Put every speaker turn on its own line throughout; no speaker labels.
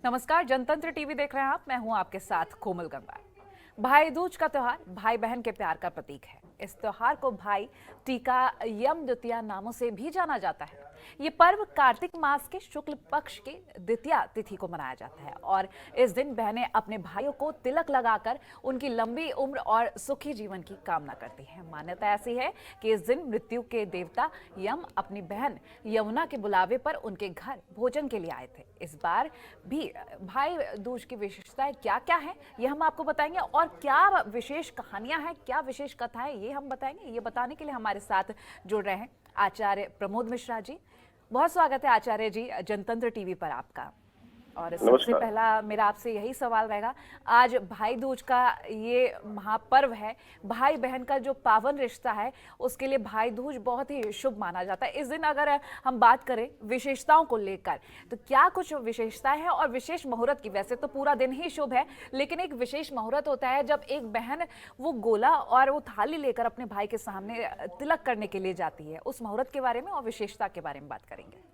नमस्कार, जनतंत्र टीवी देख रहे हैं आप। मैं हूं आपके साथ कोमल गंगा। भाई दूज का त्योहार भाई बहन के प्यार का प्रतीक है। इस त्योहार को भाई टीका, यम द्वितीया नामों से भी जाना जाता है। ये पर्व कार्तिक मास के शुक्ल पक्ष के द्वितीया तिथि को मनाया जाता है और इस दिन बहनें अपने भाइयों को तिलक लगाकर उनकी लंबी उम्र और सुखी जीवन की कामना करती हैं। मान्यता ऐसी है कि इस दिन मृत्यु के देवता यम अपनी बहन यमुना के बुलावे पर उनके घर भोजन के लिए आए थे। इस बार भी भाई दूज की विशेषताएं क्या क्या है ये हम आपको बताएंगे और क्या विशेष कहानियां हैं, क्या विशेष कथाएं, ये हम बताएंगे। ये बताने के लिए हमारे साथ जुड़ रहे हैं आचार्य प्रमोद मिश्रा जी। बहुत स्वागत है आचार्य जी जनतंत्र टीवी पर आपका। और सबसे पहला मेरा आपसे यही सवाल रहेगा, आज भाई दूज का ये महापर्व है, भाई बहन का जो पावन रिश्ता है उसके लिए भाई दूज बहुत ही शुभ माना जाता है। इस दिन अगर हम बात करें विशेषताओं को लेकर तो क्या कुछ विशेषताएं हैं और विशेष मुहूर्त की? वैसे तो पूरा दिन ही शुभ है, लेकिन एक विशेष मुहूर्त होता है जब एक बहन वो गोला और वो थाली लेकर अपने भाई के सामने तिलक करने के लिए जाती है। उस मुहूर्त के बारे में और विशेषता के बारे में बात करेंगे।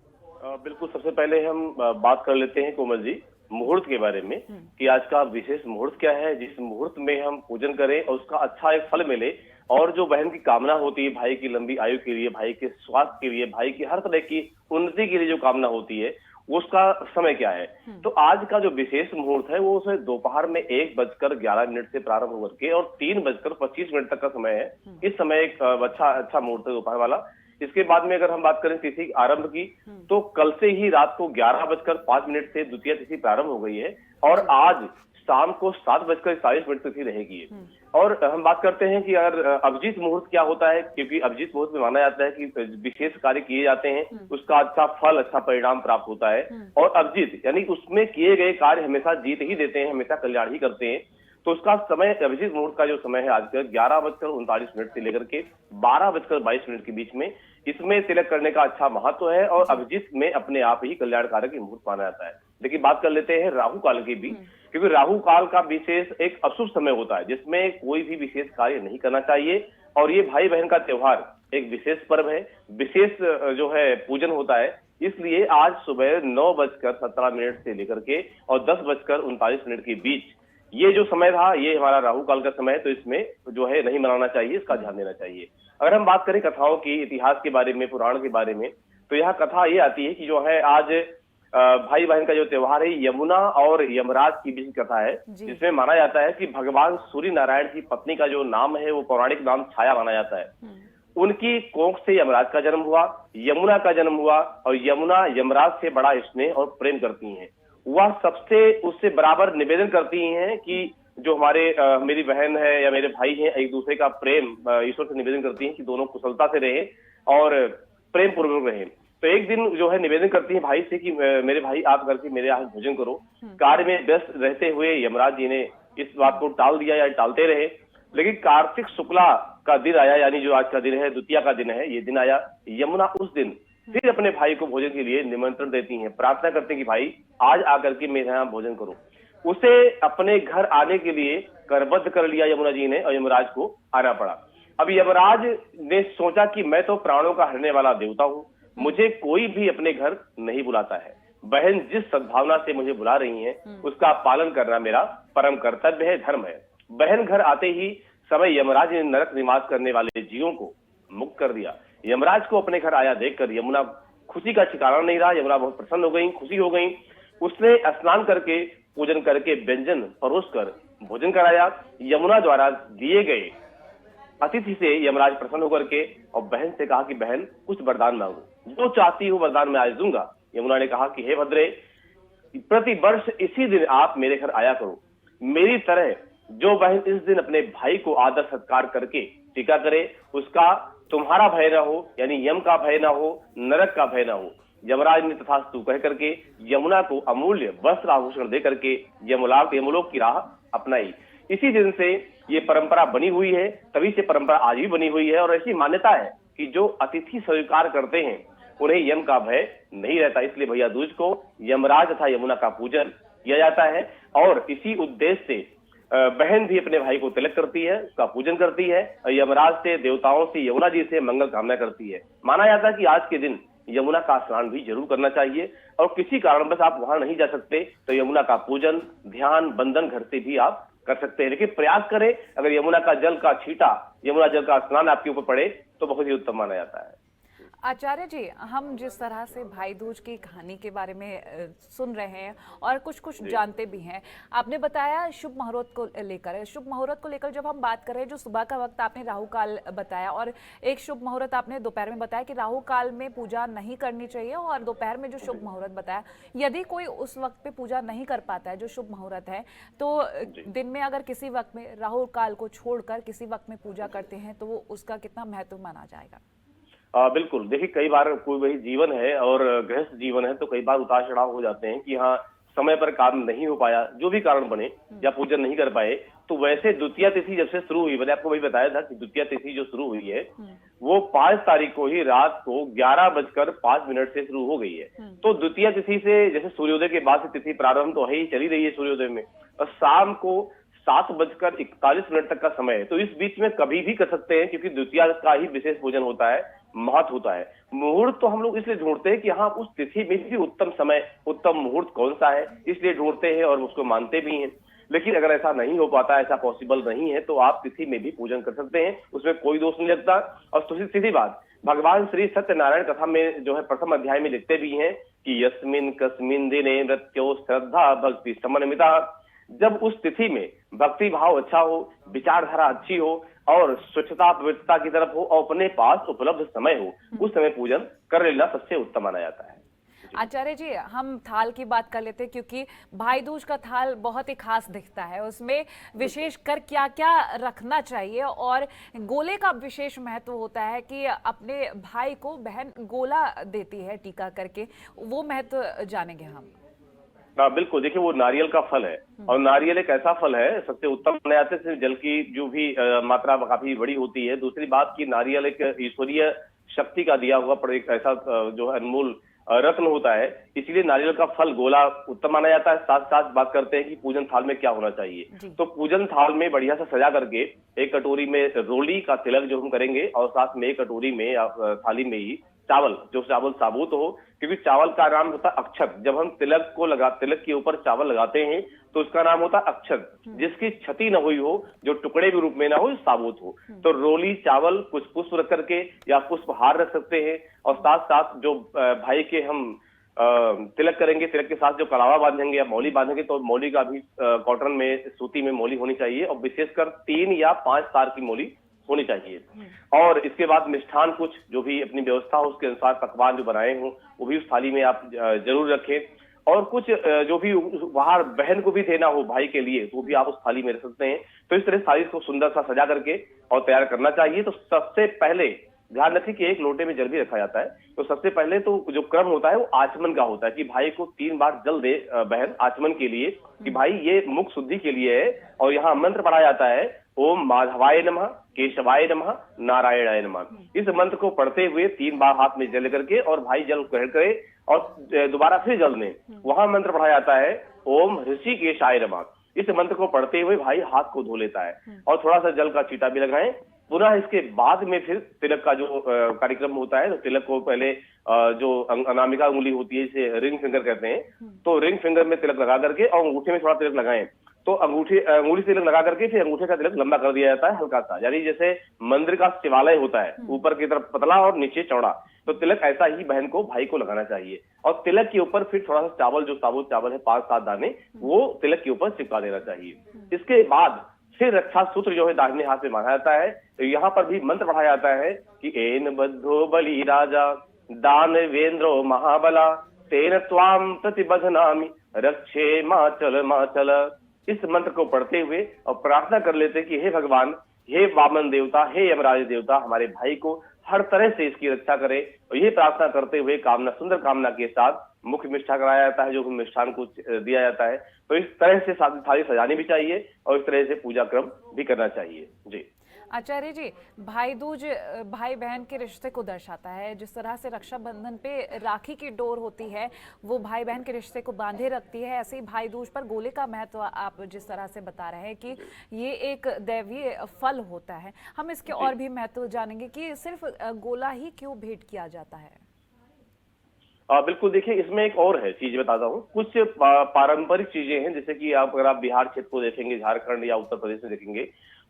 बिल्कुल, सबसे पहले हम बात कर लेते हैं कोमल जी मुहूर्त के बारे में कि आज का विशेष मुहूर्त क्या है, जिस मुहूर्त में हम पूजन करें और उसका अच्छा एक फल मिले और जो बहन की कामना होती है भाई की लंबी आयु के लिए, भाई के स्वास्थ्य के लिए, भाई की हर तरह की उन्नति के लिए जो कामना होती है उसका समय क्या है। तो आज का जो विशेष मुहूर्त है वो उसे दोपहर में 1:11 से प्रारंभ होकर के और 3:25 तक का समय है। इस समय एक अच्छा मुहूर्त है दोपहर वाला। इसके बाद में अगर हम बात करें तिथि आरंभ की तो कल से ही रात को 11:05 से द्वितीय तिथि प्रारंभ हो गई है और आज शाम को 7:41 तिथि रहेगी। और हम बात करते हैं कि अगर अभिजीत मुहूर्त क्या होता है, क्योंकि अभिजीत मुहूर्त में माना जाता है कि विशेष कार्य किए जाते हैं, उसका अच्छा फल, अच्छा परिणाम प्राप्त होता है। और अभिजीत यानी उसमें किए गए कार्य हमेशा जीत ही देते हैं, हमेशा कल्याण ही करते हैं। तो उसका समय, अभिजीत मुहूर्त का जो समय है आज का 11:39 से लेकर के 12:22 के बीच में, इसमें तिलक करने का अच्छा महत्व है और अभिजीत में अपने आप ही कल्याणकारक मुहूर्त माना जाता है। लेकिन बात कर लेते हैं राहु काल की भी, क्योंकि राहु काल का विशेष एक अशुभ समय होता है जिसमें कोई भी विशेष कार्य नहीं करना चाहिए। और ये भाई बहन का त्योहार एक विशेष पर्व है, विशेष जो है पूजन होता है। इसलिए आज सुबह 9:17 से लेकर के और 10:39 के बीच ये जो समय था ये हमारा राहु काल का समय है, तो इसमें जो है नहीं मनाना चाहिए, इसका ध्यान देना चाहिए। अगर हम बात करें कथाओं की, इतिहास के बारे में, पुराण के बारे में, तो यहाँ कथा ये आती है कि जो है आज भाई बहन का जो त्योहार है यमुना और यमराज की बीच कथा है, जिसमें माना जाता है कि भगवान सूर्य नारायण की पत्नी का जो नाम है वो पौराणिक नाम छाया माना जाता है। उनकी कोख से यमराज का जन्म हुआ, यमुना का जन्म हुआ और यमुना यमराज से बड़ा स्नेह और प्रेम करती हैं। वह सबसे उससे बराबर निवेदन करती हैं कि जो हमारे मेरी बहन है या मेरे भाई हैं, एक दूसरे का प्रेम ईश्वर से निवेदन करती हैं कि दोनों कुशलता से रहें और प्रेम पूर्वक रहें। तो एक दिन जो है निवेदन करती हैं भाई से कि मेरे भाई आप करके मेरे यहाँ भोजन करो। कार्य में व्यस्त रहते हुए यमराज जी ने इस बात को टाल दिया या टालते रहे, लेकिन कार्तिक शुक्ला का दिन आया, यानी जो आज का दिन है, द्वितीया का दिन है, ये दिन आया। यमुना उस दिन फिर अपने भाई को भोजन के लिए निमंत्रण देती हैं, प्रार्थना करते हैं कि भाई आज आकर के मेरे यहाँ भोजन करो। उसे अपने घर आने के लिए करबद्ध कर लिया यमुना जी ने और यमराज को आना पड़ा। अब यमराज ने सोचा कि मैं तो प्राणों का हरने वाला देवता हूँ, मुझे कोई भी अपने घर नहीं बुलाता है। बहन जिस सद्भावना से मुझे बुला रही हैं उसका पालन करना मेरा परम कर्तव्य है, धर्म है। बहन घर आते ही समय यमराज ने नरक निवास करने वाले जीवों को मुक्त कर दिया। यमराज को अपने घर आया देखकर यमुना खुशी का ठिकाना नहीं रहा। यमुना बहुत प्रसन्न हो गई, खुशी हो गई। उसने स्नान करके, पूजन करके, व्यंजन परोस कर भोजन कराया। यमुना द्वारा दिए गए अतिथि से यमराज प्रसन्न होकर के और बहन से कहा कि बहन कुछ वरदान मांगो, जो चाहती हो वरदान मैं आज दूंगा। यमुना ने कहा कि हे भद्रे, प्रति वर्ष इसी दिन आप मेरे घर आया करो। मेरी तरह जो बहन इस दिन अपने भाई को आदर सत्कार करके टीका करे, उसका तुम्हारा भय ना हो, यानी यम का भय ना हो, नरक का भय ना हो। यमराज ने तथास्तु कह करके यमुना को अमूल्य वस्त्र आभूषण दे करके यमलोक की राह अपनाई। इसी दिन से ये परंपरा बनी हुई है, तभी से परंपरा आज भी बनी हुई है। और ऐसी मान्यता है कि जो अतिथि स्वीकार करते हैं उन्हें यम का भय नहीं रहता। इसलिए भैया दूज को यमराज तथा यमुना का पूजन किया जाता है और इसी उद्देश्य से बहन भी अपने भाई को तिलक करती है, उसका पूजन करती है, यमराज से, देवताओं से, यमुना जी से मंगल कामना करती है। माना जाता है कि आज के दिन यमुना का स्नान भी जरूर करना चाहिए। और किसी कारणवश आप वहां नहीं जा सकते तो यमुना का पूजन, ध्यान, बंदन घर से भी आप कर सकते हैं। लेकिन प्रयास करें, अगर यमुना का जल का छींटा, यमुना जल का स्नान आपके ऊपर पड़े तो बहुत ही उत्तम माना जाता है।
आचार्य जी, हम जिस तरह से भाई दूज की कहानी के बारे में सुन रहे हैं और कुछ कुछ जानते भी हैं, आपने बताया शुभ मुहूर्त को लेकर। शुभ मुहूर्त को लेकर जब हम बात कर रहे हैं, जो सुबह का वक्त आपने राहु काल बताया और एक शुभ मुहूर्त आपने दोपहर में बताया कि राहु काल में पूजा नहीं करनी चाहिए, और दोपहर में जो शुभ मुहूर्त बताया, यदि कोई उस वक्त पे पूजा नहीं कर पाता है जो शुभ मुहूर्त है, तो दिन में अगर किसी वक्त में राहु काल को छोड़कर किसी वक्त में पूजा करते हैं तो वो उसका कितना महत्व माना जाएगा?
बिल्कुल, देखिए कई बार कोई वही जीवन है और गृहस्थ जीवन है तो कई बार उतार चढ़ाव हो जाते हैं कि हाँ समय पर काम नहीं हो पाया, जो भी कारण बने, या पूजन नहीं कर पाए। तो वैसे द्वितीया तिथि जब से शुरू हुई, मैंने आपको वही बताया था कि द्वितीया तिथि जो शुरू हुई है वो 5 तारीख को ही रात को 11:05 से शुरू हो गई है। तो द्वितीया तिथि से, जैसे सूर्योदय के बाद से तिथि प्रारंभ तो है ही, चली रही है सूर्योदय में, और शाम को 7:41 तक का समय है। तो इस बीच में कभी भी कर सकते हैं, क्योंकि द्वितीया का ही विशेष पूजन होता है, महत्व होता है। मुहूर्त तो हम लोग इसलिए ढूंढते हैं कि हाँ उस तिथि में भी उत्तम समय, उत्तम मुहूर्त कौन सा है, इसलिए ढूंढते हैं और उसको मानते भी हैं। लेकिन अगर ऐसा नहीं हो पाता, ऐसा पॉसिबल नहीं है, तो आप तिथि में भी पूजन कर सकते हैं, उसमें कोई दोष नहीं लगता। और सीधी बात, भगवान श्री सत्यनारायण कथा में जो है प्रथम अध्याय में लिखते भी हैं कि यस्मिन कस्मिन दिने मृत्यो श्रद्धा भक्ति समन्विता। जब उस तिथि में भक्ति भाव अच्छा हो, विचारधारा अच्छी हो और स्वच्छता पवित्रता की तरफ हो और अपने पास उपलब्ध समय हो, उस समय पूजन कर लेना सबसे उत्तम माना जाता है।
आचार्य जी, हम थाल की बात कर लेते हैं, क्योंकि भाई दूज का थाल बहुत ही खास दिखता है। उसमें विशेष कर क्या क्या रखना चाहिए, और गोले का विशेष महत्व होता है कि अपने भाई को बहन गोला देती है टीका करके, वो महत्व जानेंगे हम।
बिल्कुल, देखिए वो नारियल का फल है और नारियल एक ऐसा फल है सबसे उत्तम माने जाते हैं। जल की जो भी मात्रा काफी बड़ी होती है। दूसरी बात की नारियल एक ईश्वरीय शक्ति का दिया हुआ पर एक ऐसा जो है अनमोल रत्न होता है, इसलिए नारियल का फल गोला उत्तम माना जाता है। साथ साथ बात करते हैं कि पूजन थाल में क्या होना चाहिए। तो पूजन थाल में बढ़िया से सजा करके एक कटोरी में रोली का तिलक जो हम करेंगे, और साथ में एक कटोरी में थाली में ही चावल, जो चावल साबुत हो, क्योंकि चावल का नाम होता है अक्षत। जब हम तिलक के ऊपर चावल लगाते हैं तो उसका नाम होता है अक्षत, जिसकी क्षति न हुई हो, जो टुकड़े भी रूप में ना हो, साबुत हो। तो रोली चावल कुछ पुष्प रख करके या पुष्पहार रख सकते हैं, और साथ साथ जो भाई के हम तिलक करेंगे, तिलक के साथ जो कड़ावा बांधेंगे या मौली बांधेंगे, तो मौली का भी कॉटन में, सूती में मौली होनी चाहिए, और विशेषकर 3 या 5 तार की मौली होनी चाहिए। और इसके बाद मिष्ठान कुछ जो भी अपनी व्यवस्था हो उसके अनुसार पकवान जो बनाए हों वो भी उस थाली में आप जरूर रखें। और कुछ जो भी बाहर बहन को भी देना हो भाई के लिए, तो भी आप उस थाली में रख सकते हैं। तो इस तरह थाली को सुंदर सा सजा करके और तैयार करना चाहिए। तो सबसे पहले ध्यान रखें कि एक लोटे में जल भी रखा जाता है। तो सबसे पहले तो जो क्रम होता है वो आचमन का होता है कि भाई को 3 बार जल दे बहन आचमन के लिए, कि भाई ये मुख शुद्धि के लिए है। और यहाँ मंत्र पढ़ा जाता है, ओम माधवाय नमः, केशवाय नमः, नारायणाय नमः। इस मंत्र को पढ़ते हुए 3 बार हाथ में जल करके और भाई जल ग्रहण करे और दोबारा फिर जल दें। वहां मंत्र पढ़ा जाता है, ओम ऋषिकेशाय नमः। इस मंत्र को पढ़ते हुए भाई हाथ को धो लेता है और थोड़ा सा जल का छींटा भी लगाएं। पुनः इसके बाद में फिर तिलक का जो कार्यक्रम होता है, तो तिलक को पहले जो अनामिका उंगली होती है, इसे रिंग फिंगर कहते हैं, तो रिंग फिंगर में तिलक लगा करके और अंगूठे में थोड़ा तिलक लगाएं। तो अंगूठी से तिलक लगा करके फिर अंगूठे का तिलक लंबा कर दिया जाता है हल्का सा, यानी जैसे मंदिर का शिवालय होता है, ऊपर की तरफ पतला और नीचे चौड़ा। तो तिलक ऐसा ही बहन को भाई को लगाना चाहिए। और तिलक के ऊपर फिर थोड़ा सा चावल, जो साबुत चावल है 5-7 दाने, वो तिलक के ऊपर चिपका देना चाहिए। इसके बाद फिर रक्षा सूत्र जो है दाहिने हाथ में बांधा जाता है। तो यहाँ पर भी मंत्र पढ़ा जाता है कि एन बद्धो बलि राजा दानवेंद्रो महाबला तेन त्वाम प्रतिबधनामि रक्षे माचल माचल। इस मंत्र को पढ़ते हुए और प्रार्थना कर लेते कि हे भगवान, हे वामन देवता, हे यमराज देवता, हमारे भाई को हर तरह से इसकी रक्षा करे। और ये प्रार्थना करते हुए कामना, सुंदर कामना के साथ मुख्य मिष्ठा कराया जाता है, जो मिष्ठान को दिया जाता है। तो इस तरह से थाली सजानी भी चाहिए और इस तरह से पूजा क्रम भी करना चाहिए। जी
आचार्य जी, भाई दूज भाई बहन के रिश्ते को दर्शाता है। जिस तरह से रक्षाबंधन पे राखी की डोर होती है वो भाई बहन के रिश्ते को बांधे रखती है, ऐसे ही भाई दूज पर गोले का महत्व आप जिस तरह से बता रहे हैं कि ये एक दैवीय फल होता है, हम इसके और भी महत्व जानेंगे कि सिर्फ गोला ही क्यों भेंट किया जाता है।
बिल्कुल, देखिए इसमें एक और है चीज बताता हूँ। कुछ पारंपरिक चीजें हैं, जैसे कि आप अगर आप बिहार क्षेत्र को देखेंगे, झारखंड या उत्तर प्रदेश में देखेंगे,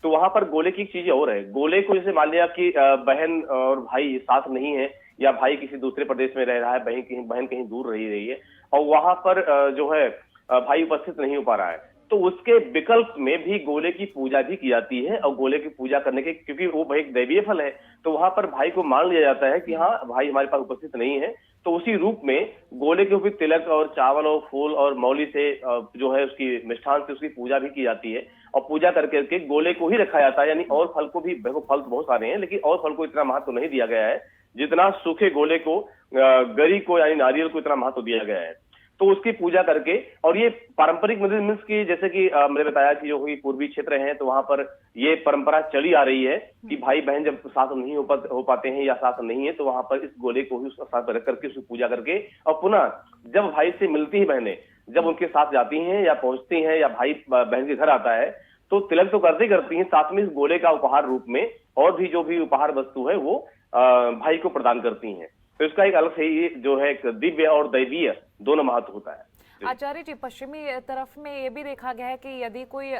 तो वहां पर गोले की चीजें और है। गोले को जैसे मान लिया कि बहन और भाई साथ नहीं है, या भाई किसी दूसरे प्रदेश में रह रहा है, बहन कहीं दूर रही है, और वहां पर जो है भाई उपस्थित नहीं हो पा रहा है, तो उसके विकल्प में भी गोले की पूजा भी की जाती है। और गोले की पूजा करने के, क्योंकि वो भाई एक दैवीय फल है, तो वहां पर भाई को मान लिया जाता है कि हाँ भाई हमारे पास उपस्थित नहीं है, तो उसी रूप में गोले के ऊपर तिलक और चावल और फूल और मौली से जो है उसकी मिष्ठान से उसकी पूजा भी की जाती है। और पूजा करके गोले को ही रखा जाता है, यानी और फल को भी, देखो फल तो बहुत सारे हैं, लेकिन और फल को इतना महत्व नहीं दिया गया है जितना सूखे गोले को, गरी को यानी नारियल को इतना महत्व दिया गया है। तो उसकी पूजा करके, और ये पारंपरिक मीन्स की, जैसे कि मैंने बताया कि जो कोई पूर्वी क्षेत्र हैं तो वहां पर ये परंपरा चली आ रही है कि भाई बहन जब साथ नहीं हो पाते हैं या साथ नहीं है, तो वहां पर इस गोले को ही उसका साथ रख करके उसकी पूजा करके, और पुनः जब भाई से मिलती ही बहनें, जब उनके साथ जाती हैं या पहुंचती हैं या भाई बहन के घर आता है, तो तिलक तो करते करती हैं, साथ में इस गोले का उपहार रूप में और भी जो भी उपहार वस्तु है वो भाई को प्रदान करती हैं। तो इसका एक अलग से ही जो है एक दिव्य और दैवीय दोनों महत्व होता है।
आचार्य जी, पश्चिमी तरफ में ये भी देखा गया है कि यदि कोई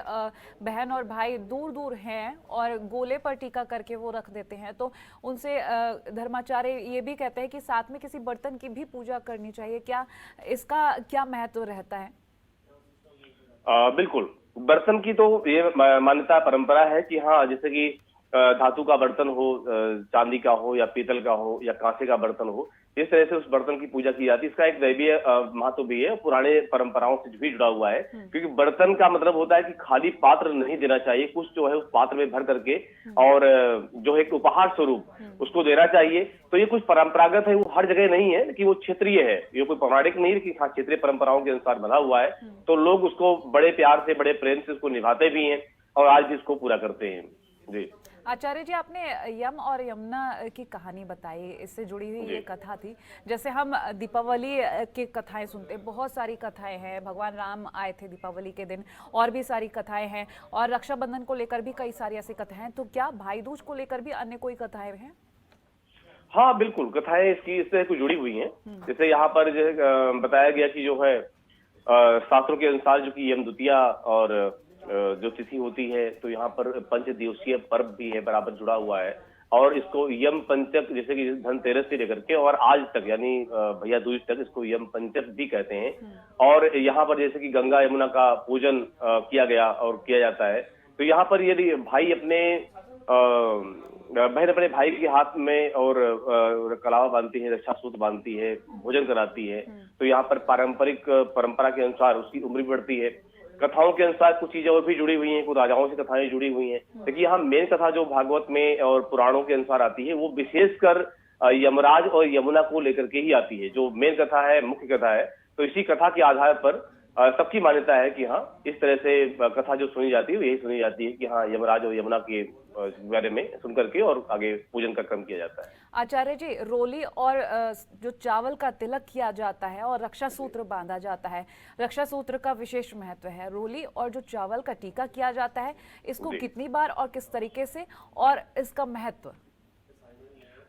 बहन और भाई दूर दूर हैं और गोले पर टीका करके वो रख देते हैं, तो उनसे धर्माचार्य ये भी कहते हैं कि साथ में किसी बर्तन की भी पूजा करनी चाहिए। क्या इसका क्या महत्व रहता है?
बिल्कुल, बर्तन की तो ये मान्यता परंपरा है कि हाँ, जैसे कि धातु का बर्तन हो, चांदी का हो या पीतल का हो या कांसे का बर्तन हो, इस तरह से उस बर्तन की पूजा की जाती है। इसका एक दैवीय महत्व भी है, पुराने परंपराओं से भी जुड़ा हुआ है, क्योंकि बर्तन का मतलब होता है कि खाली पात्र नहीं देना चाहिए, कुछ जो है उस पात्र में भर करके और जो है एक उपहार स्वरूप उसको देना चाहिए। तो ये कुछ परंपरागत है, वो हर जगह नहीं है, लेकिन वो क्षेत्रीय है, ये कोई पौराणिक नहीं है, लेकिन हाँ क्षेत्रीय परंपराओं के अनुसार बना हुआ है। तो लोग उसको बड़े प्यार से, बड़े प्रेम से उसको निभाते भी हैं और आज भी इसको पूरा करते हैं। जी
आचार्य जी, आपने यम और यमुना की कहानी बताई, इससे जुड़ी हुई ये कथा थी। जैसे हम दीपावली की कथाएं सुनते, बहुत सारी कथाएं हैं, भगवान राम आए थे दीपावली के दिन, और भी सारी कथाएं हैं, और रक्षाबंधन को लेकर भी कई सारी ऐसी कथाएं हैं। तो क्या भाई दूज को लेकर भी अन्य कोई कथाएं हैं?
हाँ बिल्कुल, कथाएं इससे कुछ जुड़ी हुई हैं। जैसे यहाँ पर जो बताया गया कि जो है शास्त्रों के अनुसार जो कि यम द्वितीया और जो तिथि होती है, तो यहाँ पर पंच दिवसीय पर्व भी है, बराबर जुड़ा हुआ है। और इसको यम पंचक, जैसे कि धनतेरस से लेकर के और आज तक यानी भैया दूज तक इसको यम पंचक भी कहते हैं। और यहाँ पर जैसे कि गंगा यमुना का पूजन किया गया और किया जाता है, तो यहाँ पर यदि भाई अपने बहन अपने भाई के हाथ में और कलावा बांधती है, रक्षा सूत्र बांधती है, भोजन कराती है, तो यहाँ पर पारंपरिक परंपरा के अनुसार उसकी उम्र भी बढ़ती है। कथाओं के अनुसार कुछ चीजें और भी जुड़ी हुई हैं, कुछ राजाओं से कथाएं जुड़ी हुई हैं, लेकिन यहाँ मेन कथा जो भागवत में और पुराणों के अनुसार आती है, वो विशेषकर यमराज और यमुना को लेकर के ही आती है, जो मेन कथा है, मुख्य कथा है। तो इसी कथा के आधार पर सबकी मान्यता है कि हाँ, इस तरह से कथा जो सुनी जाती है यही सुनी जाती है कि हाँ, यमराज और यमुना के बारे में सुन करके और आगे पूजन का क्रम किया जाता है।
आचार्य जी, रोली और जो चावल का तिलक किया जाता है और रक्षा सूत्र बांधा जाता है, रक्षा सूत्र का विशेष महत्व है। रोली और जो चावल का टीका किया जाता है, इसको कितनी बार और किस तरीके से, और इसका महत्व?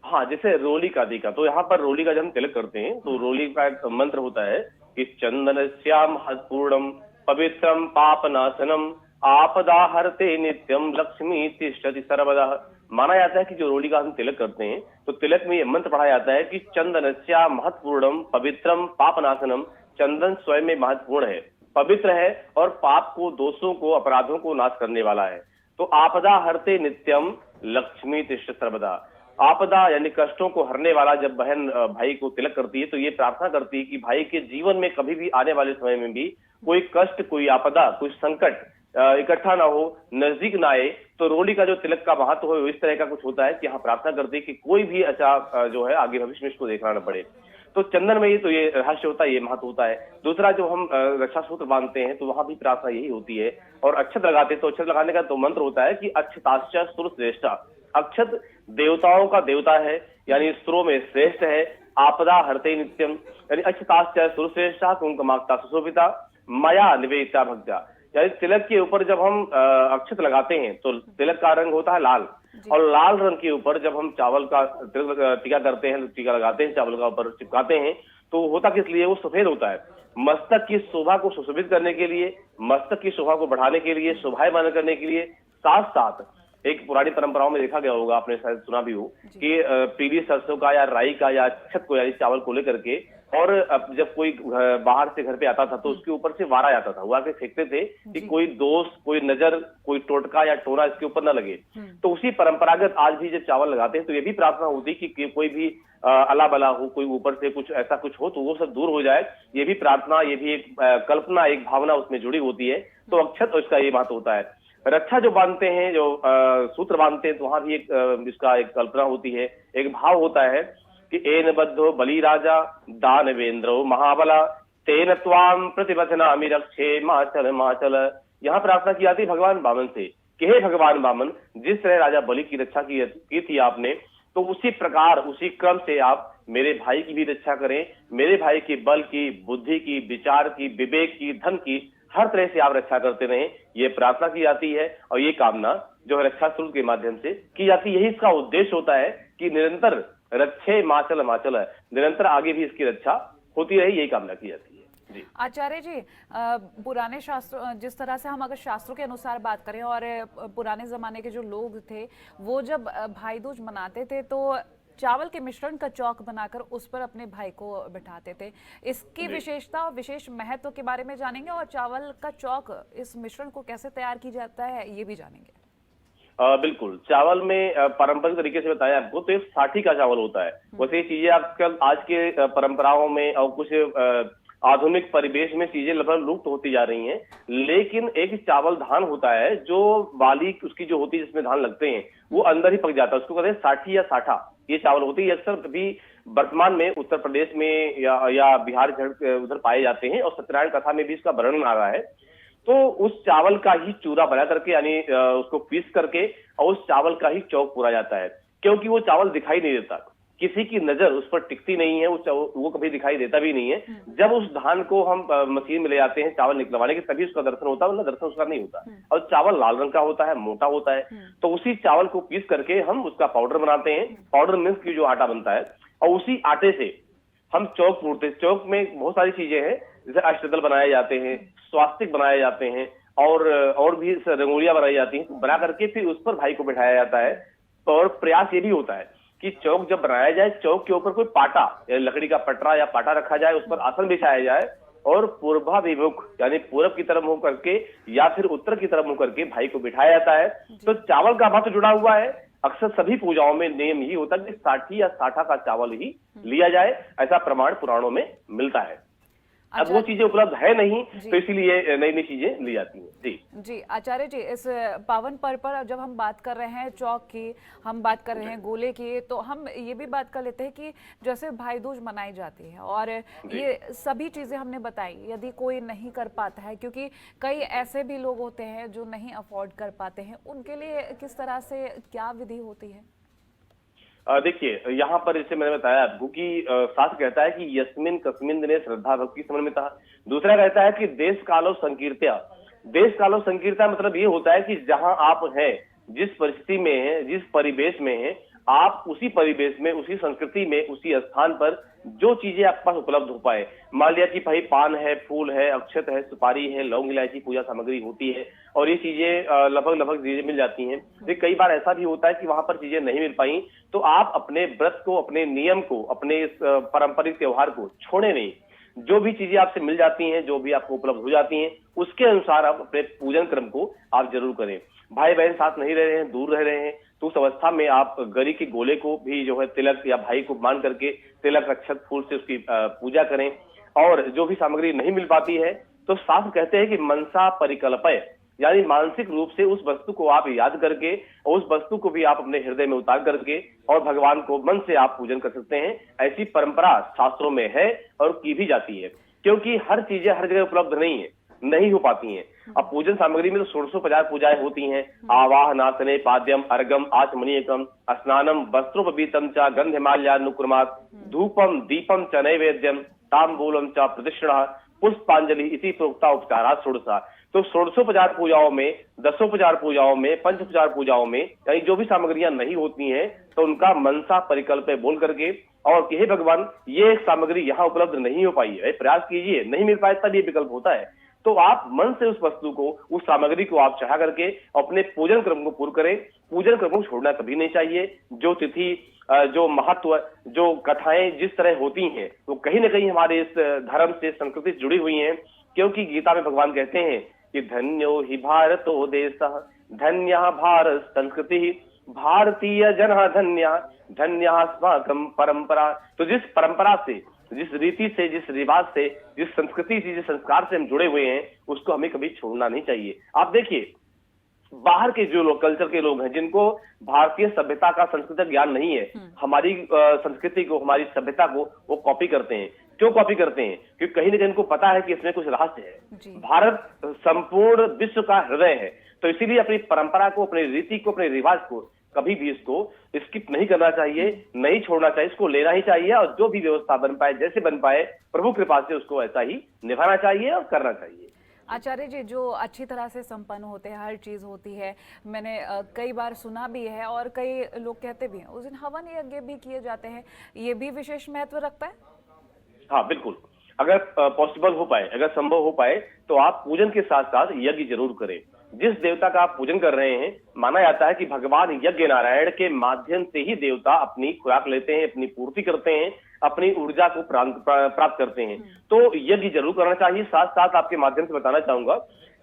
हाँ, जैसे रोली का टीका, तो यहाँ पर रोली का जब हम तिलक करते हैं तो रोली का एक मंत्र होता है कि चंदनस्याम हतपूर्णम पवित्रम पापनाशनम आपदा हरते नित्यम लक्ष्मी तिष्ठति सर्वदा। माना जाता है कि जो रोली का हम तिलक करते हैं तो तिलक में ये मंत्र पढ़ा जाता है कि चंदनस्या महत्वपूर्णम पवित्रम पापनाशनम। चंदन स्वयं में महत्वपूर्ण है, पवित्र है और पाप को, दोषों को, अपराधों को नाश करने वाला है। तो आपदा हरते नित्यम लक्ष्मी तिष्ठति सर्वदा। आपदा यानी कष्टों को हरने वाला जब बहन भाई को तिलक करती है तो ये प्रार्थना करती है कि भाई के जीवन में कभी भी आने वाले समय में भी कोई कष्ट, कोई आपदा, कोई संकट इकट्ठा ना हो, नजदीक ना आए। तो रोली का जो तिलक का महत्व हो इस तरह का कुछ होता है कि यहाँ प्रार्थना करते हैं कि कोई भी अच्छा जो है आगे भविष्य में इसको देखना न पड़े। तो चंदन में ही तो ये रहस्य होता है, ये महत्व होता है। दूसरा, जो हम रक्षा सूत्र बांधते हैं तो वहां भी प्रार्थना यही होती है। और अक्षत लगाते हैं तो अक्षत लगाने का तो मंत्र होता है कि अक्षताश्च सुरश्रेष्ठा। अक्षत देवताओं का देवता है, यानी स्त्रों में श्रेष्ठ है। आपदा हरते नित्यम, यानी अक्षताश्च सुरश्रेष्ठा कुंकुमाक्ता सुशोभिता मया निवेदिता भक्त्या। यानी तिलक के ऊपर जब हम अक्षत लगाते हैं तो तिलक का रंग होता है लाल, और लाल रंग के ऊपर जब हम चावल का टीका करते हैं, टीका लगाते हैं, चावल का ऊपर चिपकाते हैं, तो होता किस लिए, वो सफेद होता है। मस्तक की शोभा को सुशोभित करने के लिए, मस्तक की शोभा को बढ़ाने के लिए, शोभायमान करने के लिए, साथ साथ एक पुरानी परंपराओं में देखा गया होगा, आपने शायद सुना भी हो कि पीली सरसों का या राई का या अक्षत को यानी चावल को लेकर के, और अब जब कोई बाहर से घर पे आता था तो उसके ऊपर से वारा जाता था, वो आके फेंकते थे कि कोई दोष, कोई नजर, कोई टोटका या टोना इसके ऊपर न लगे। तो उसी परंपरागत आज भी जब चावल लगाते हैं तो ये भी प्रार्थना होती कि कोई भी अला बला हो, कोई ऊपर से कुछ ऐसा कुछ हो तो वो सब दूर हो जाए। ये भी प्रार्थना, ये भी एक कल्पना, एक भावना उसमें जुड़ी होती है। तो अक्षत इसका ये महत्व होता है। रक्षा जो बांधते हैं, जो सूत्र बांधते हैं, तो वहां भी एक इसका एक कल्पना होती है, एक भाव होता है कि एन बद्धो बलि राजा दानवेंद्रो महाबला तेन त्वाम प्रतिबद्धनामि रक्षे माचल माचल। यहाँ प्रार्थना की जाती है भगवान वामन से कि हे भगवान वामन, जिस तरह राजा बलि की रक्षा की थी आपने, तो उसी प्रकार, उसी क्रम से आप मेरे भाई की भी रक्षा करें। मेरे भाई की बल की, बुद्धि की, विचार की, विवेक की, धन की, हर तरह से आप रक्षा करते रहें, ये प्रार्थना की जाती है। और ये कामना जो है रक्षा सूत्र के माध्यम से की जाती है। यही इसका उद्देश्य होता है कि निरंतर रक्षे माचल माचल, निरंतर आगे भी इसकी रक्षा होती रही, यही कामना की जाती है। जी
आचार्य जी, पुराने शास्त्र, जिस तरह से हम अगर शास्त्रों के अनुसार बात करें, और पुराने जमाने के जो लोग थे वो जब भाई दूज मनाते थे तो चावल के मिश्रण का चौक बनाकर उस पर अपने भाई को बिठाते थे। इसकी विशेषता और विशेष महत्व के बारे में जानेंगे, और चावल का चौक, इस मिश्रण को कैसे तैयार की जाता है ये भी जानेंगे।
बिल्कुल, चावल में पारंपरिक तरीके से बताया आपको तो एक साठी का चावल होता है। वैसे ये चीजें आजकल आज के परंपराओं में और कुछ आधुनिक परिवेश में चीजें लगभग लुप्त होती जा रही हैं, लेकिन एक चावल धान होता है जो बाली उसकी जो होती है, जिसमें धान लगते हैं, वो अंदर ही पक जाता है, उसको कहते हैं साठी या साठा। ये चावल होती है, अक्सर कभी वर्तमान में उत्तर प्रदेश में या बिहार उधर पाए जाते हैं, और सत्यनारायण कथा में भी इसका वर्णन आ रहा है। तो उस चावल का ही चूरा बना करके, यानी उसको पीस करके, और उस चावल का ही चौक पूरा जाता है, क्योंकि वो चावल दिखाई नहीं देता, किसी की नजर उस पर टिकती नहीं है, वो कभी दिखाई देता भी नहीं है। जब उस धान को हम मशीन में ले जाते हैं चावल निकलवाने के, तभी उसका दर्शन होता है, वरना दर्शन उसका नहीं होता। और चावल लाल रंग का होता है, मोटा होता है। तो उसी चावल को पीस करके हम उसका पाउडर बनाते हैं, पाउडर मीन्स की जो आटा बनता है, और उसी आटे से हम चौक पूरते हैं। चौक में बहुत सारी चीजें हैं, जैसे अष्टदल बनाए जाते हैं, स्वास्तिक बनाए जाते हैं, और भी रंगोलियां बनाई जाती हैं। बना करके फिर उस पर भाई को बिठाया जाता है। और प्रयास ये भी होता है कि चौक जब बनाया जाए, चौक के ऊपर कोई पाटा या लकड़ी का पटरा या पाटा रखा जाए, उस पर आसन बिछाया जाए, और पूर्वाभिमुख यानी पूरब की तरफ मुंह करके या फिर उत्तर की तरफ मुंह करके भाई को बिठाया जाता है। तो चावल का महत्व जुड़ा हुआ है। अक्सर सभी पूजाओं में नियम ही होता है कि साठी या साठा का चावल ही लिया जाए, ऐसा प्रमाण पुराणों में मिलता है। अब वो चीजें उपलब्ध है नहीं, तो इसीलिए नई नई चीजें ली जाती हैं। जी
आचार्य जी, इस पावन पर्व पर जब हम बात कर रहे हैं चौक की, हम बात कर रहे हैं गोले की, तो हम ये भी बात कर लेते हैं कि जैसे भाई दूज मनाई जाती है, और ये सभी चीजें हमने बताई, यदि कोई नहीं कर पाता है, क्योंकि कई ऐसे भी लोग होते हैं जो नहीं अफोर्ड कर पाते हैं, उनके लिए किस तरह से क्या विधि होती है?
देखिए, यहाँ पर जैसे मैंने बताया आपको कि शास्त्र कहता है कि यस्मिन कस्मिन दिने श्रद्धा भक्ति समन्विता। दूसरा कहता है कि देश कालो संकीर्त्या। देश कालो संकीर्त्या मतलब ये होता है कि जहां आप हैं, जिस परिस्थिति में हैं, जिस परिवेश में हैं, आप उसी परिवेश में, उसी संस्कृति में, उसी स्थान पर जो चीजें आपके पास उपलब्ध हो पाए। मान लिया कि भाई पान है, फूल है, अक्षत है, सुपारी है, लौंग इलायची पूजा सामग्री होती है, और ये चीजें लगभग चीजें मिल जाती हैं। लेकिन कई बार ऐसा भी होता है कि वहां पर चीजें नहीं मिल पाई, तो आप अपने व्रत को, अपने नियम को, अपने इस पारंपरिक त्योहार को छोड़े नहीं। जो भी चीजें आपसे मिल जाती हैं, जो भी आपको उपलब्ध हो जाती हैं, उसके अनुसार आप अपने पूजन क्रम को आप जरूर करें। भाई बहन साथ नहीं रह रहे हैं, दूर रह रहे हैं, तो उस अवस्था में आप गरी के गोले को भी जो है तिलक या भाई को मान करके तिलक अक्षत फूल से उसकी पूजा करें। और जो भी सामग्री नहीं मिल पाती है, तो शास्त्र कहते हैं कि मनसा परिकल्पय, यानी मानसिक रूप से उस वस्तु को आप याद करके, और उस वस्तु को भी आप अपने हृदय में उतार करके, और भगवान को मन से आप पूजन कर सकते हैं। ऐसी परंपरा शास्त्रों में है और की भी जाती है, क्योंकि हर चीजें हर जगह उपलब्ध नहीं हो पाती हैं। अब पूजन सामग्री में तो 1650 पूजाएं होती हैं। आवाह नासने पाद्यम अर्गम आचमनीयकम स्नानम वस्त्रोपवीतम च गंधमाल्यानुक्रमात् धूपम दीपम च नैवेद्यम तांबूलम च प्रदक्षिणा पुष्पांजलि इति प्रोक्ता उपचारा षोडशा। तो षोडशोपचार पूजाओं में, दशोपचार पूजाओं में, पंचोपचार पूजाओं में यानी जो भी सामग्रियां नहीं होती हैं तो उनका मनसा परिकल्प बोल करके और कि हे भगवान ये सामग्री यहाँ उपलब्ध नहीं हो पाई है, प्रयास कीजिए, नहीं मिल पाए तब ये विकल्प होता है। तो आप मन से उस वस्तु को, उस सामग्री को आप चाह करके अपने पूजन क्रम को पूर्ण करें। पूजन क्रम को छोड़ना कभी नहीं चाहिए। जो तिथि, जो महत्व, जो कथाएं जिस तरह होती हैं वो कहीं ना कहीं हमारे इस धर्म से, संस्कृति से जुड़ी हुई हैं। क्योंकि गीता में भगवान कहते हैं कि धन्यो हि भारतो देशः, धन्यः भारत संस्कृति, भारतीय जनः धन्यः, धन्यः अस्माकं परंपरा। तो जिस परंपरा से, जिस रीति से, जिस रिवाज से, जिस संस्कृति से, जिस संस्कार से हम जुड़े हुए हैं उसको हमें कभी छोड़ना नहीं चाहिए। आप देखिए बाहर के जो लोग, कल्चर के लोग हैं जिनको भारतीय सभ्यता का, संस्कृति ज्ञान नहीं है, हमारी संस्कृति को, हमारी सभ्यता को वो कॉपी करते हैं। क्यों कॉपी करते हैं? क्योंकि कहीं ना कहीं उनको पता है कि इसमें कुछ रहस्य है। भारत संपूर्ण विश्व का हृदय है, तो इसीलिए अपनी परंपरा को, अपनी रीति को, अपने रिवाज को कभी भी इसको स्किप नहीं करना चाहिए, नहीं छोड़ना चाहिए, इसको लेना ही चाहिए और जो भी व्यवस्था बन पाए, जैसे बन पाए, प्रभु कृपा से उसको ऐसा ही निभाना चाहिए और करना चाहिए।
आचार्य जी, जो अच्छी तरह से संपन्न होते हैं, हर चीज होती है, मैंने कई बार सुना भी है और कई लोग कहते भी हैं उस दिन हवन यज्ञ भी किए जाते हैं, ये भी विशेष महत्व रखता है?
हाँ बिल्कुल, अगर पॉसिबल हो पाए, अगर संभव हो पाए तो आप पूजन के साथ साथ यज्ञ जरूर करें। जिस देवता का आप पूजन कर रहे हैं, माना जाता है कि भगवान यज्ञ नारायण के माध्यम से ही देवता अपनी खुराक लेते हैं, अपनी पूर्ति करते हैं, अपनी ऊर्जा को प्राप्त करते हैं। तो यज्ञ जरूर करना चाहिए। साथ साथ आपके माध्यम से बताना चाहूंगा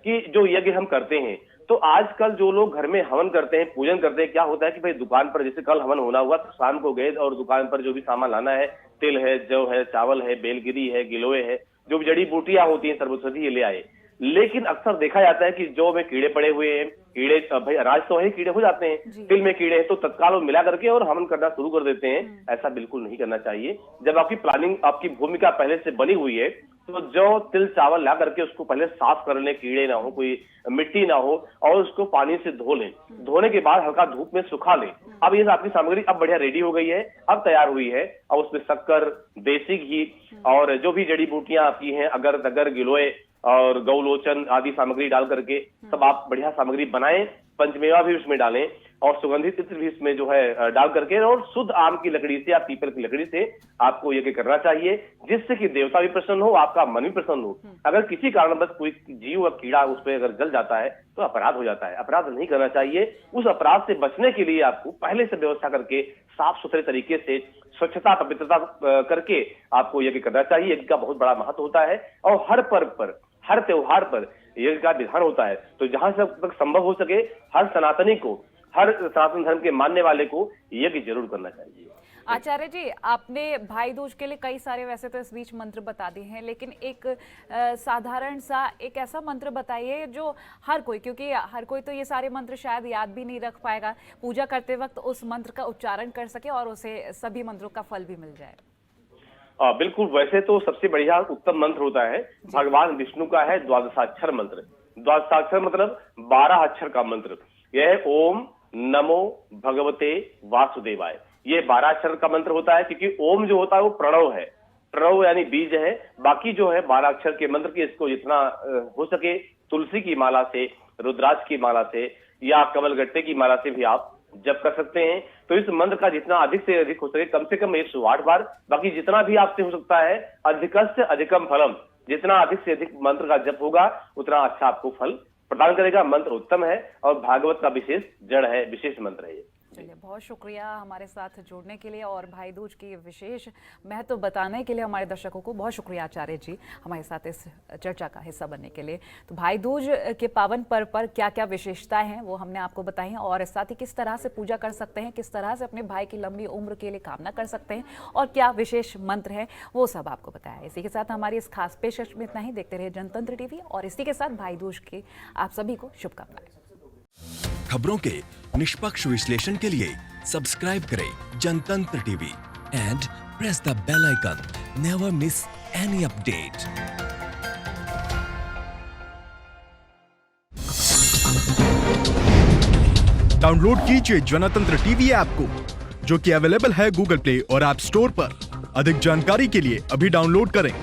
कि जो यज्ञ हम करते हैं, तो आजकल जो लोग घर में हवन करते हैं, पूजन करते हैं, क्या होता है कि भाई दुकान पर, जैसे कल हवन होना हुआ तो शाम को गए और दुकान पर जो भी सामान लाना है, तिल है, जौ है, चावल है, बेलगिरी है, गिलोय है, जो भी जड़ी बूटियां होती हैं, सर्वौषधि, ये ले आए। लेकिन अक्सर देखा जाता है कि जौ में कीड़े पड़े हुए हैं, कीड़े, भाई अनाज तो है, कीड़े हो जाते हैं, तिल में कीड़े हैं, तो तत्काल वो मिला करके और हवन करना शुरू कर देते हैं। ऐसा बिल्कुल नहीं करना चाहिए। जब आपकी प्लानिंग, आपकी भूमिका पहले से बनी हुई है तो जौ, तिल, चावल ला करके उसको पहले साफ कर लें, कीड़े ना हो, कोई मिट्टी ना हो, और उसको पानी से धो लें। धोने के बाद हल्का धूप में सुखा लें। अब ये आपकी सामग्री अब बढ़िया रेडी हो गई है, अब तैयार हुई है। अब उसमें शक्कर, देसी घी और जो भी जड़ी बूटियां आपकी हैं, अगर दगर, गिलोय और गौलोचन आदि सामग्री डाल करके सब आप बढ़िया सामग्री बनाएं। पंचमेवा भी उसमें डालें और सुगंधित इत्र भी इसमें जो है डाल करके, और शुद्ध आम की लकड़ी से या पीपल की लकड़ी से आपको यज्ञ करना चाहिए, जिससे कि देवता भी प्रसन्न हो, आपका मन भी प्रसन्न हो। अगर किसी कारणवश कोई जीव और कीड़ा उस पर अगर जल जाता है तो अपराध हो जाता है। अपराध नहीं करना चाहिए। उस अपराध से बचने के लिए आपको पहले से व्यवस्था करके साफ सुथरे तरीके से, स्वच्छता, पवित्रता करके आपको यज्ञ करना चाहिए। यज्ञ का बहुत बड़ा महत्व होता है और हर पर्व पर, हर त्योहार पर यज्ञ का विधान होता है। तो जहां तक संभव हो सके हर सनातनी को, हर सनातन धर्म के मानने वाले को यज्ञ जरूर करना चाहिए।
आचार्य जी, आपने भाई दूज के लिए कई सारे वैसे तो इस बीच मंत्र बता दिए हैं, लेकिन एक साधारण सा एक ऐसा मंत्र बताइए जो हर कोई, क्योंकि हर कोई तो ये सारे मंत्र शायद याद भी नहीं रख पाएगा, पूजा करते वक्त उस मंत्र का उच्चारण कर सके और उसे सभी मंत्रों का फल भी मिल जाए।
बिल्कुल, वैसे तो सबसे बढ़िया उत्तम मंत्र होता है भगवान विष्णु का है द्वादशाक्षर मंत्र। द्वादशाक्षर मतलब 12 अक्षर का मंत्र। यह है ओम नमो भगवते वासुदेवाय। ये 12 अक्षर का मंत्र होता है, क्योंकि ओम जो होता है वो प्रणव है, प्रणव यानी बीज है। बाकी जो है 12 अक्षर के मंत्र की, इसको जितना हो सके तुलसी की माला से, रुद्राक्ष की माला से या कमलगट्टे की माला से भी आप जप कर सकते हैं। तो इस मंत्र का जितना अधिक से अधिक हो सके, कम से कम 108 बार, बाकी जितना भी आपसे हो सकता है, अधिकस्य अधिकम फलम, जितना अधिक से अधिक मंत्र का जप होगा उतना अच्छा आपको फल प्रदान करेगा। मंत्र उत्तम है और भागवत का विशेष जड़ है, विशेष मंत्र है ये।
चलिए, बहुत शुक्रिया हमारे साथ जुड़ने के लिए और भाई दूज की विशेष महत्व बताने के लिए हमारे दर्शकों को बहुत शुक्रिया आचार्य जी हमारे साथ इस चर्चा का हिस्सा बनने के लिए। तो भाई दूज के पावन पर्व पर क्या क्या विशेषताएं हैं वो हमने आपको बताई और साथ ही किस तरह से पूजा कर सकते हैं, किस तरह से अपने भाई की लंबी उम्र के लिए कामना कर सकते हैं और क्या विशेष मंत्र है वो सब आपको बताया। इसी के साथ हमारी इस खास पेशकश में इतना ही। देखते रहिए जनतंत्र टीवी और इसी के साथ भाई दूज की आप सभी को शुभकामनाएं।
खबरों के निष्पक्ष विश्लेषण के लिए सब्सक्राइब करें Jantantra TV and press the bell icon. Never miss any update.
Download कीजिए जनतंत्र टीवी ऐप को, जो कि अवेलेबल है गूगल प्ले और ऐप स्टोर पर। अधिक जानकारी के लिए अभी डाउनलोड करें।